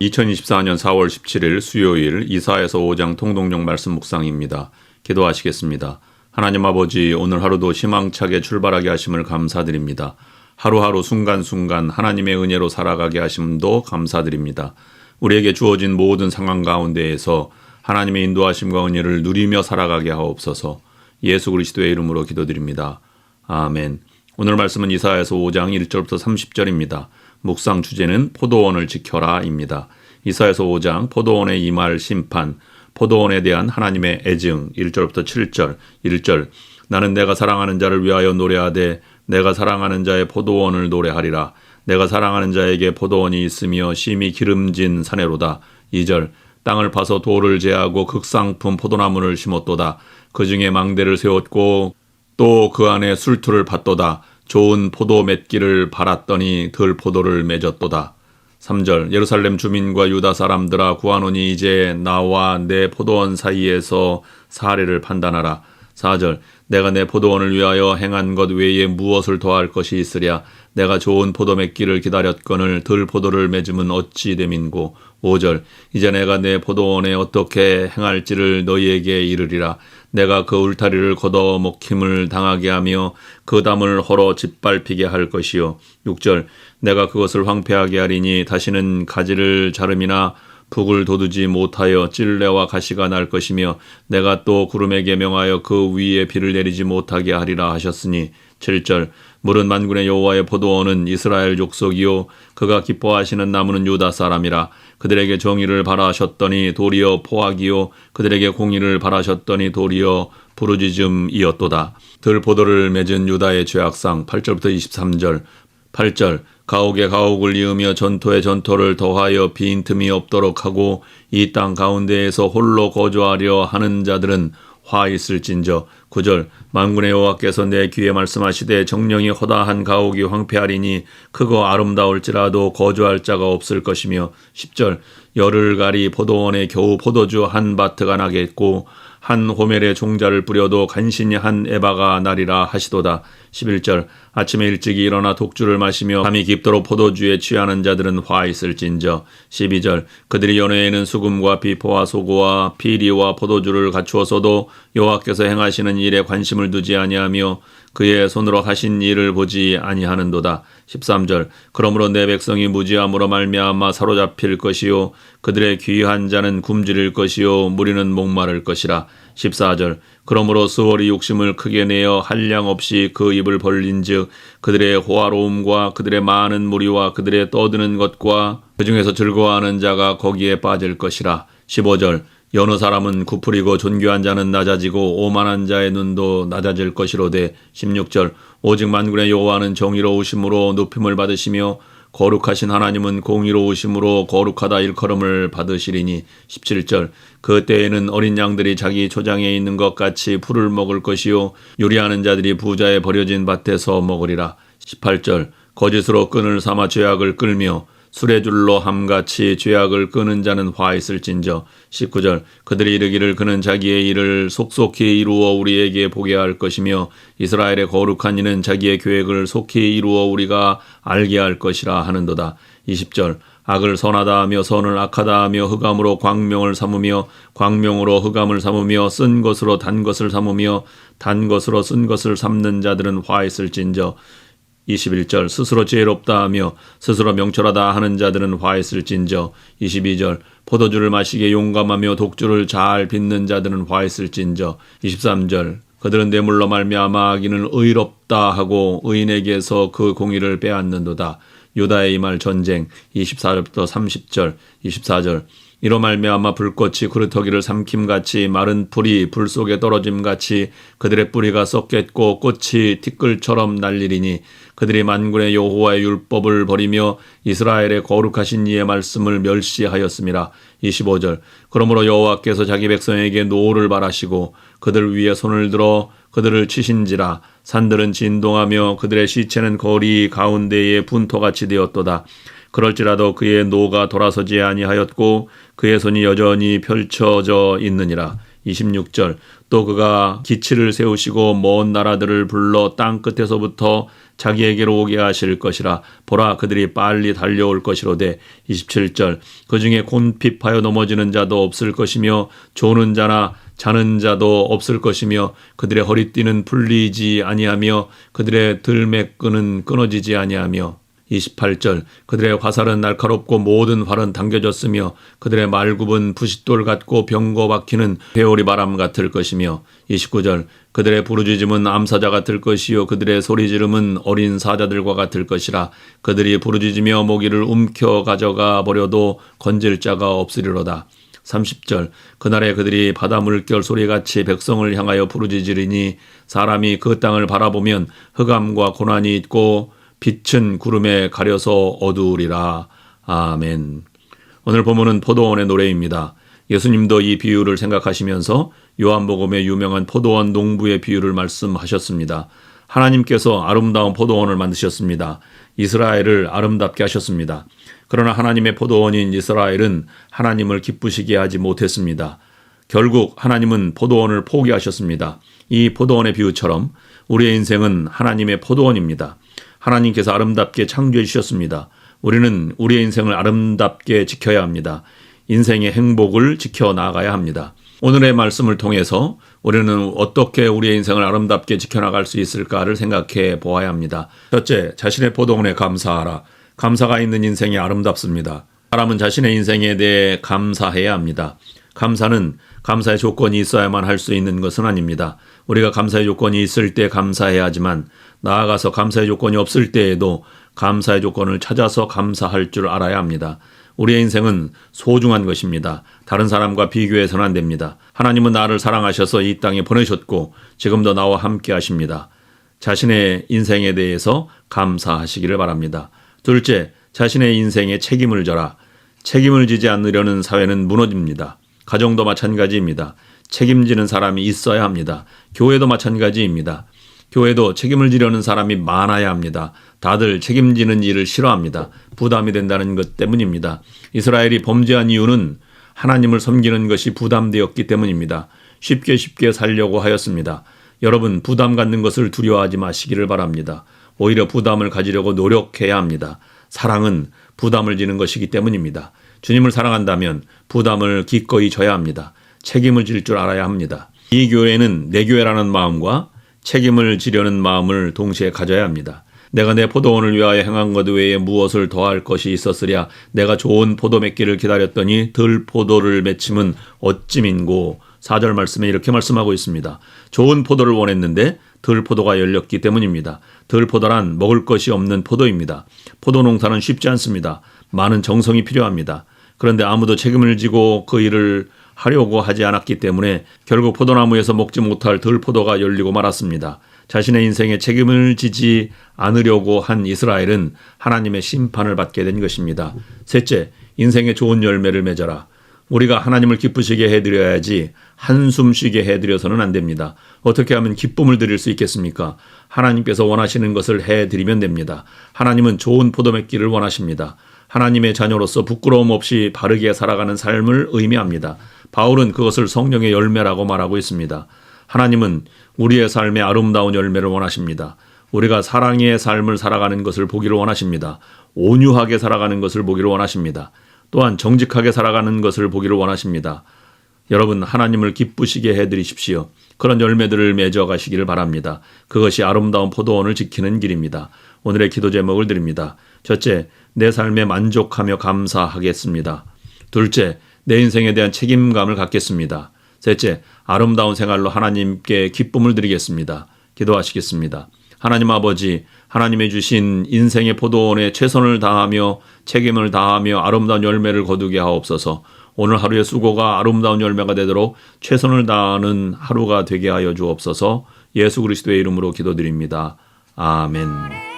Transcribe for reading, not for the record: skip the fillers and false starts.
2024년 4월 17일 수요일 이사야서 5장 통독용 말씀 묵상입니다. 기도하시겠습니다. 하나님 아버지, 오늘 하루도 희망차게 출발하게 하심을 감사드립니다. 하루하루 순간순간 하나님의 은혜로 살아가게 하심도 감사드립니다. 우리에게 주어진 모든 상황 가운데에서 하나님의 인도하심과 은혜를 누리며 살아가게 하옵소서. 예수 그리스도의 이름으로 기도드립니다. 아멘. 오늘 말씀은 이사야서 5장 1절부터 30절입니다. 묵상 주제는 포도원을 지켜라입니다. 이사야서 5장 포도원의 임할 심판, 포도원에 대한 하나님의 애증 1절부터 7절 1절 나는 내가 사랑하는 자를 위하여 노래하되 내가 사랑하는 자의 포도원을 노래하리라. 내가 사랑하는 자에게 포도원이 있으며 심히 기름진 사내로다. 2절 땅을 파서 돌을 제하고 극상품 포도나무를 심었도다. 그 중에 망대를 세웠고 또 그 안에 술투를 팠도다. 좋은 포도 맺기를 바랐더니 들 포도를 맺었도다. 3절 예루살렘 주민과 유다 사람들아 구하노니 이제 나와 내 포도원 사이에서 사례를 판단하라. 4절 내가 내 포도원을 위하여 행한 것 외에 무엇을 더할 것이 있으랴. 내가 좋은 포도 맺기를 기다렸거늘 들 포도를 맺음은 어찌 됨인고. 5절 이제 내가 내 포도원에 어떻게 행할지를 너희에게 이르리라. 내가 그 울타리를 걷어 먹힘을 당하게 하며 그 담을 헐어 짓밟히게 할 것이요. 6절 내가 그것을 황폐하게 하리니 다시는 가지를 자름이나 북을 돋우지 못하여 찔레와 가시가 날 것이며 내가 또 구름에게 명하여 그 위에 비를 내리지 못하게 하리라 하셨으니. 7절 물은 만군의 여호와의 포도원은 이스라엘 족속이요 그가 기뻐하시는 나무는 유다 사람이라. 그들에게 정의를 바라셨더니 도리어 포악이요 그들에게 공의를 바라셨더니 도리어 부르짖음이었도다. 들 포도를 맺은 유다의 죄악상 8절부터 23절 8절 가옥에 가옥을 이으며 전토에 전토를 더하여 빈틈이 없도록 하고 이 땅 가운데에서 홀로 거주하려 하는 자들은 화 있을진저. 9절 만군의 여호와께서 내 귀에 말씀하시되 정령이 허다한 가옥이 황폐하리니 크고 아름다울지라도 거주할 자가 없을 것이며. 10절 열을 가리 포도원에 겨우 포도주 한 바트가 나겠고 한 호멜에 종자를 뿌려도 간신히 한 에바가 나리라 하시도다. 11절 아침에 일찍이 일어나 독주를 마시며 밤이 깊도록 포도주에 취하는 자들은 화 있을진저. 12절 그들이 연회에는 수금과 비포와 소고와 피리와 포도주를 갖추었어도 여호와께서 행하시는 일에 관심을 두지 아니하며 그의 손으로 하신 일을 보지 아니하는도다. 13절 그러므로 내 백성이 무지함으로 말미암아 사로잡힐 것이요 그들의 귀한 자는 굶주릴 것이요 무리는 목마를 것이라. 14절 그러므로 스월이 욕심을 크게 내어 한량 없이 그 입을 벌린즉 그들의 호화로움과 그들의 많은 무리와 그들의 떠드는 것과 그 중에서 즐거워하는 자가 거기에 빠질 것이라. 15절 여느 사람은 구풀이고 존귀한 자는 낮아지고 오만한 자의 눈도 낮아질 것이로되. 16절 오직 만군의 여호와는 정의로우심으로 높임을 받으시며 거룩하신 하나님은 공의로우심으로 거룩하다 일컬음을 받으시리니. 17절 그때에는 어린 양들이 자기 초장에 있는 것 같이 풀을 먹을 것이요 요리하는 자들이 부자의 버려진 밭에서 먹으리라. 18절 거짓으로 끈을 삼아 죄악을 끌며 수레줄로 함같이 죄악을 끄는 자는 화 있을진저. 19절 그들이 이르기를 그는 자기의 일을 속속히 이루어 우리에게 보게 할 것이며 이스라엘의 거룩한 이는 자기의 계획을 속히 이루어 우리가 알게 할 것이라 하는도다. 20절 악을 선하다 하며 선을 악하다 하며 흑암으로 광명을 삼으며 광명으로 흑암을 삼으며 쓴 것으로 단 것을 삼으며 단 것으로 쓴 것을 삼는 자들은 화 있을진저. 21절 스스로 지혜롭다 하며 스스로 명철하다 하는 자들은 화 있을진저. 22절 포도주를 마시기에 용감하며 독주를 잘 빚는 자들은 화 있을진저. 23절 그들은 뇌물로 말미암아 악인을 의롭다 하고 의인에게서 그 공의를 빼앗는도다. 유다의 임할 전쟁 24절부터 30절 24절 이로 말미암아 불꽃이 그루터기를 삼킴같이 마른 풀이 불 속에 떨어짐같이 그들의 뿌리가 썩겠고 꽃이 티끌처럼 날리리니 그들이 만군의 여호와의 율법을 버리며 이스라엘의 거룩하신 이의 말씀을 멸시하였음이라. 25절 그러므로 여호와께서 자기 백성에게 노를 바라시고 그들 위에 손을 들어 그들을 치신지라. 산들은 진동하며 그들의 시체는 거리 가운데에 분토같이 되었도다. 그럴지라도 그의 노가 돌아서지 아니하였고 그의 손이 여전히 펼쳐져 있느니라. 26절 또 그가 기치를 세우시고 먼 나라들을 불러 땅 끝에서부터 자기에게로 오게 하실 것이라. 보라, 그들이 빨리 달려올 것이로되. 27절, 그 중에 곤핍하여 넘어지는 자도 없을 것이며 조는 자나 자는 자도 없을 것이며 그들의 허리띠는 풀리지 아니하며 그들의 들매끈은 끊어지지 아니하며. 28절, 그들의 화살은 날카롭고 모든 활은 당겨졌으며 그들의 말굽은 부싯돌 같고 병거 박히는 회오리 바람 같을 것이며. 29절, 그들의 부르짖음은 암사자 같을 것이요 그들의 소리지름은 어린 사자들과 같을 것이라. 그들이 부르짖으며 모기를 움켜 가져가 버려도 건질 자가 없으리로다. 30절, 그날에 그들이 바다 물결 소리같이 백성을 향하여 부르짖으리니 사람이 그 땅을 바라보면 흑암과 고난이 있고 빛은 구름에 가려서 어두우리라. 아멘. 오늘 본문은 포도원의 노래입니다. 예수님도 이 비유를 생각하시면서 요한복음의 유명한 포도원 농부의 비유를 말씀하셨습니다. 하나님께서 아름다운 포도원을 만드셨습니다. 이스라엘을 아름답게 하셨습니다. 그러나 하나님의 포도원인 이스라엘은 하나님을 기쁘시게 하지 못했습니다. 결국 하나님은 포도원을 포기하셨습니다. 이 포도원의 비유처럼 우리의 인생은 하나님의 포도원입니다. 하나님께서 아름답게 창조해 주셨습니다. 우리는 우리의 인생을 아름답게 지켜야 합니다. 인생의 행복을 지켜나가야 합니다. 오늘의 말씀을 통해서 우리는 어떻게 우리의 인생을 아름답게 지켜나갈 수 있을까를 생각해 보아야 합니다. 첫째, 자신의 포도원에 감사하라. 감사가 있는 인생이 아름답습니다. 사람은 자신의 인생에 대해 감사해야 합니다. 감사는 감사의 조건이 있어야만 할 수 있는 것은 아닙니다. 우리가 감사의 조건이 있을 때 감사해야 하지만 나아가서 감사의 조건이 없을 때에도 감사의 조건을 찾아서 감사할 줄 알아야 합니다. 우리의 인생은 소중한 것입니다. 다른 사람과 비교해서는 안 됩니다. 하나님은 나를 사랑하셔서 이 땅에 보내셨고 지금도 나와 함께 하십니다. 자신의 인생에 대해서 감사하시기를 바랍니다. 둘째, 자신의 인생에 책임을 져라. 책임을 지지 않으려는 사회는 무너집니다. 가정도 마찬가지입니다. 책임지는 사람이 있어야 합니다. 교회도 마찬가지입니다. 교회도 책임을 지려는 사람이 많아야 합니다. 다들 책임지는 일을 싫어합니다. 부담이 된다는 것 때문입니다. 이스라엘이 범죄한 이유는 하나님을 섬기는 것이 부담되었기 때문입니다. 쉽게 살려고 하였습니다. 여러분, 부담 갖는 것을 두려워하지 마시기를 바랍니다. 오히려 부담을 가지려고 노력해야 합니다. 사랑은 부담을 지는 것이기 때문입니다. 주님을 사랑한다면 부담을 기꺼이 져야 합니다. 책임을 질 줄 알아야 합니다. 이 교회는 내 교회라는 마음과 책임을 지려는 마음을 동시에 가져야 합니다. 내가 내 포도원을 위하여 행한 것 외에 무엇을 더할 것이 있었으랴. 내가 좋은 포도 맺기를 기다렸더니 들 포도를 맺힘은 어찌민고. 4절 말씀에 이렇게 말씀하고 있습니다. 좋은 포도를 원했는데 들 포도가 열렸기 때문입니다. 들 포도란 먹을 것이 없는 포도입니다. 포도 농사는 쉽지 않습니다. 많은 정성이 필요합니다. 그런데 아무도 책임을 지고 그 일을 하려고 하지 않았기 때문에 결국 포도나무에서 먹지 못할 들포도가 열리고 말았습니다. 자신의 인생에 책임을 지지 않으려고 한 이스라엘은 하나님의 심판을 받게 된 것입니다. 셋째, 인생의 좋은 열매를 맺어라. 우리가 하나님을 기쁘시게 해드려야지 한숨 쉬게 해드려서는 안 됩니다. 어떻게 하면 기쁨을 드릴 수 있겠습니까? 하나님께서 원하시는 것을 해드리면 됩니다. 하나님은 좋은 포도 맺기를 원하십니다. 하나님의 자녀로서 부끄러움 없이 바르게 살아가는 삶을 의미합니다. 바울은 그것을 성령의 열매라고 말하고 있습니다. 하나님은 우리의 삶에 아름다운 열매를 원하십니다. 우리가 사랑의 삶을 살아가는 것을 보기를 원하십니다. 온유하게 살아가는 것을 보기를 원하십니다. 또한 정직하게 살아가는 것을 보기를 원하십니다. 여러분, 하나님을 기쁘시게 해드리십시오. 그런 열매들을 맺어 가시기를 바랍니다. 그것이 아름다운 포도원을 지키는 길입니다. 오늘의 기도 제목을 드립니다. 첫째, 내 삶에 만족하며 감사하겠습니다. 둘째, 내 인생에 대한 책임감을 갖겠습니다. 셋째, 아름다운 생활로 하나님께 기쁨을 드리겠습니다. 기도하시겠습니다. 하나님 아버지, 하나님의 주신 인생의 포도원에 최선을 다하며 책임을 다하며 아름다운 열매를 거두게 하옵소서. 오늘 하루의 수고가 아름다운 열매가 되도록 최선을 다하는 하루가 되게 하여 주옵소서. 예수 그리스도의 이름으로 기도드립니다. 아멘.